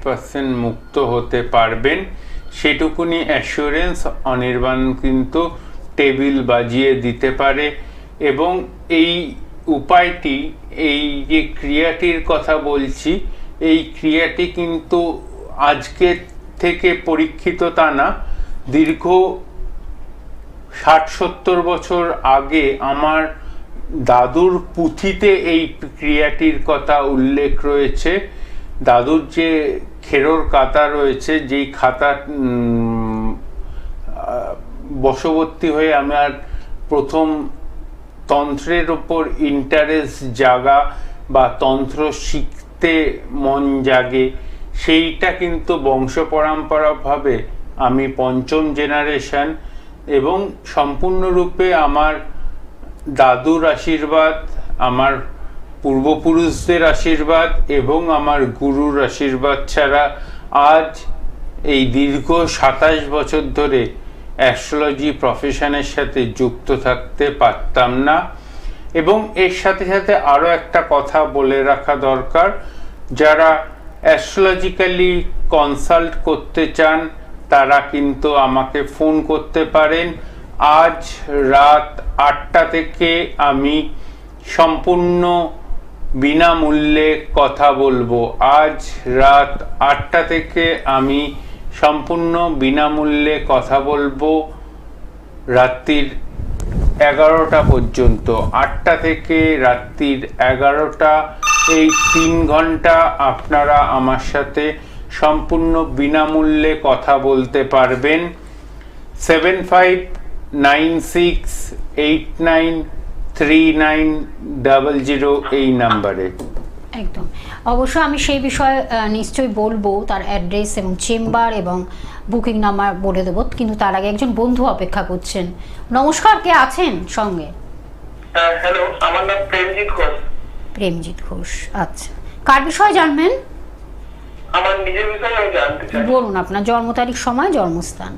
100% মুক্ত হতে পারবেন, সেটুকুনি অ্যাসুরেন্স অনির্বাণ কিন্তু টেবিল বাজিয়ে দিতে পারে। এবং এই উপায়টি, এই যে ক্রিয়াটির কথা বলছি, এই ক্রিয়াটি কিন্তু আজকের থেকে পরীক্ষিত তা না, দীর্ঘ 60-70 বছর আগে আমার দাদুর পুঁথিতে এই ক্রিয়াটির কথা উল্লেখ রয়েছে। দাদুর যে খেরোর খাতা রয়েছে, যেই খাতা বশবর্তী হয়ে আমার প্রথম তন্ত্রের ওপর ইন্টারেস্ট জাগা বা তন্ত্র শিখতে মন জাগে, সেইটা কিন্তু বংশ পরম্পরাভাবে আমি 5ম জেনারেশন, এবং সম্পূর্ণরূপে আমার দাদুর আশীর্বাদ, আমার পূর্বপুরুষদের আশীর্বাদ এবং আমার গুরুর আশীর্বাদ ছাড়া আজ এই দীর্ঘ 27 বছর ধরে অ্যাস্ট্রোলজি প্রফেশনের সাথে যুক্ত থাকতে পারতাম না। এবং এর সাথে সাথে আরও একটা কথা বলে রাখা দরকার, যারা অ্যাস্ট্রোলজিক্যালি কনসাল্ট করতে চান তারা কিন্তু আমাকে ফোন করতে পারেন। আজ রাত 8টা থেকে আমি সম্পূর্ণ বিনামূল্যে কথা বলবো। আজ রাত 8টা থেকে আমি সম্পূর্ণ বিনামূল্যে কথা বলবো রাত্রির 11টা পর্যন্ত। 8টা থেকে রাত্রির 11টা, এই 3 ঘন্টা আপনারা আমার সাথে সম্পূর্ণ বিনামূল্যে কথা বলতে পারবেন। 7596893900 এই নাম্বারে। একদম, অবশ্য আমি সেই বিষয়ে নিশ্চয়ই বলবো, তার অ্যাড্রেস এবং চেম্বার এবং বুকিং নাম্বার বলে দেবো, কিন্তু তার আগে একজন বন্ধু অপেক্ষা করছেন। নমস্কার, কে আছেন সঙ্গে? হ্যালো, আমার নাম প্রেমজিৎ ঘোষ। প্রেমজিৎ ঘোষ, আচ্ছা, কার বিষয়ে জানবেন? আমার নিজের বিষয়ে আমি জানতে চাই। বলুন আপনার জন্ম তারিখ, সময়, জন্মস্থান।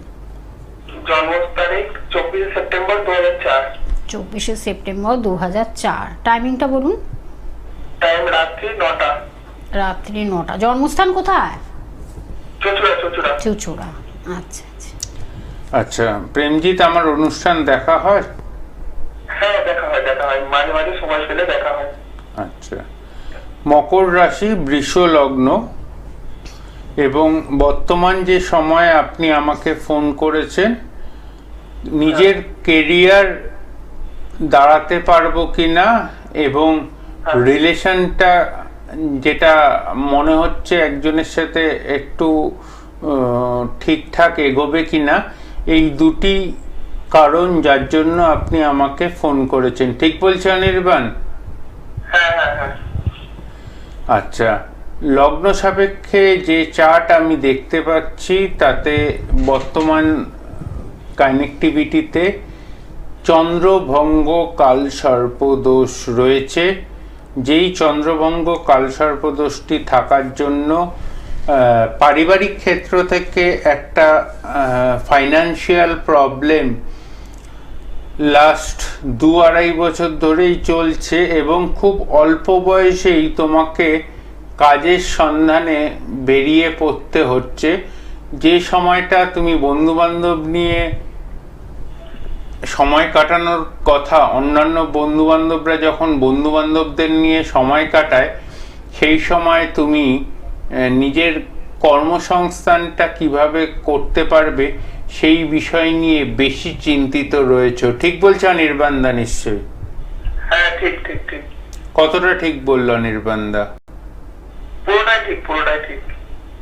জন্ম তারিখ 24 সেপ্টেম্বর 2004। 24 সেপ্টেম্বর 2004। টাইমিংটা বলুন। টাইম রাত্রি 9টা। রাত্রি 9টা। জন্মস্থান কোথায়? চুচুড়া। চুচুড়া, আচ্ছা আচ্ছা। আচ্ছা প্রেমজিৎ, আমার অনুষ্ঠান দেখা হয়? হ্যাঁ, দেখা হয়, মাঝে মাঝে সময় পেলে দেখা হয়। আচ্ছা, মকর রাশি, বৃষ লগ্ন, এবং বর্তমান যে সময় আপনি আমাকে ফোন করেছেন, নিজের কেরিয়ার দাঁড়াতে পারবো কিনা এবং রিলেশনটা যেটা মনে হচ্ছে একজনের সাথে একটু ঠিকঠাক এগোবে কিনা, এই দুটি কারণ যার জন্য আপনি আমাকে ফোন করেছেন। ঠিক বলছি অনির্বাণ? হ্যাঁ। আচ্ছা, লগ্ন সাপেক্ষে যে চার্ট আমি দেখতে পাচ্ছি তাতে বর্তমান কানেক্টিভিটিতে চন্দ্রভঙ্গ কালসর্প দোষ রয়েছে। যেই চন্দ্রভঙ্গ কালসর্পদোষটি থাকার জন্য পারিবারিক ক্ষেত্র থেকে একটা ফাইন্যান্সিয়াল প্রবলেম লাস্ট 2-2.5 বছর ধরেই চলছে, এবং খুব অল্প বয়সেই তোমাকে কাজের সন্ধানে বেরিয়ে পড়তে হচ্ছে। যে সময়টা তুমি বন্ধুবান্ধব নিয়ে সময় কাটানোর কথা, অন্যান্য বন্ধুবান্ধবরা যখন বন্ধুবান্ধবদের নিয়ে সময় কাটায়, সেই সময় তুমি নিজের কর্মসংস্থানটা কিভাবে করতে পারবে সেই বিষয় নিয়ে বেশি চিন্তিত রয়েছে। ঠিক বলছো অনির্বাণদা? নিশ্চয়ই। হ্যাঁ, ঠিক। কতটা ঠিক বললো অনির্বাণদা?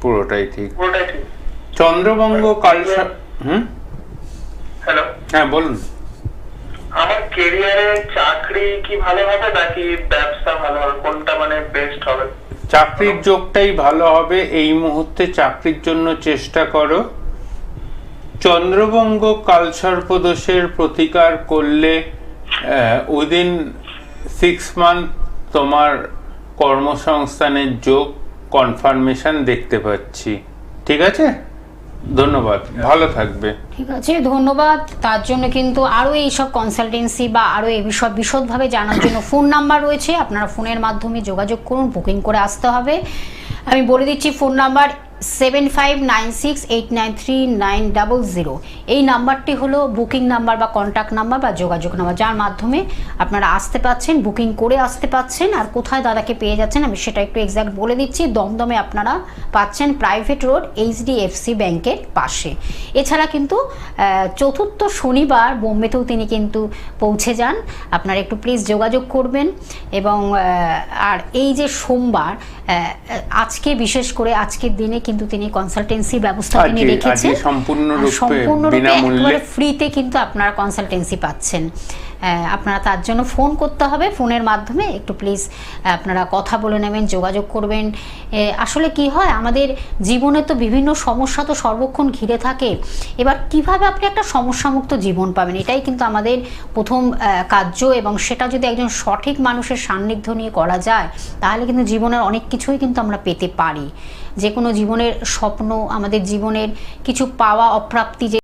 পুরোটাই ঠিক। চন্দ্রভঙ্গ কালসর্প। হ্যালো, হ্যাঁ বলুন। আমার ক্যারিয়ারে চাকরি কি ভালো হবে নাকি ব্যবসা ভালো হবে, কোনটা মানে বেস্ট হবে? চাকরির যোগটাই ভালো হবে। এই মুহূর্তে চাকরির জন্য চেষ্টা করো। চন্দ্রভঙ্গ কালসর্পদোষের প্রতিকার করলে উইদিন 6 মান্থ তোমার কর্মসংস্থানের যোগ কনফার্মেশন দেখতে পাচ্ছি। ঠিক আছে, ধন্যবাদ, ভালো থাকবে। ঠিক আছে, ধন্যবাদ। তার জন্য কিন্তু আরও এইসব কনসালটেন্সি বা আরও এই বিষয় বিশদভাবে জানার জন্য ফোন নাম্বার রয়েছে, আপনারা ফোনের মাধ্যমে যোগাযোগ করুন, বুকিং করে আসতে হবে। আমি বলে দিচ্ছি ফোন নাম্বার 7596893900 এই নাম্বারটি হলো বুকিং নাম্বার বা কন্ট্যাক্ট নাম্বার বা যোগাযোগ নাম্বার, যার মাধ্যমে আপনারা আসতে পাচ্ছেন, বুকিং করে আসতে পাচ্ছেন। আর কোথায় দাদাকে পেয়ে যাচ্ছেন আমি সেটা একটু এক্স্যাক্ট বলে দিচ্ছি। দমদমে আপনারা পাচ্ছেন প্রাইভেট রোড HDFC ব্যাংকের পাশে। এছাড়া কিন্তু চতুর্থ শনিবার বোম্বেতেও তিনি কিন্তু পৌঁছে যান। আপনারা একটু প্লিজ যোগাযোগ করবেন। এবং আর এই যে সোমবার, আজকে বিশেষ করে আজকের দিনে কিন্তু তিনি কনসালটেন্সি ব্যবস্থা তিনি রেখেছেন, সম্পূর্ণরূপে একেবারে ফ্রিতে কিন্তু আপনারা কনসালটেন্সি পাচ্ছেন। আপনারা তার জন্য ফোন করতে হবে, ফোনের মাধ্যমে একটু প্লিজ আপনারা কথা বলে নেবেন, যোগাযোগ করবেন। আসলে কি হয়, আমাদের জীবনে তো বিভিন্ন সমস্যা তো সর্বক্ষণ ঘিরে থাকে। এবার কিভাবে আপনি একটা সমস্যামুক্ত জীবন পাবেন, এটাই কিন্তু আমাদের প্রথম কার্য। এবং সেটা যদি একজন সঠিক মানুষের সান্নিধ্য নিয়ে করা যায়, তাহলে কিন্তু জীবনের অনেক কিছুই কিন্তু আমরা পেতে পারি। যে কোনো জীবনের স্বপ্ন, আমাদের জীবনের কিছু পাওয়া অপ্রাপ্তি যে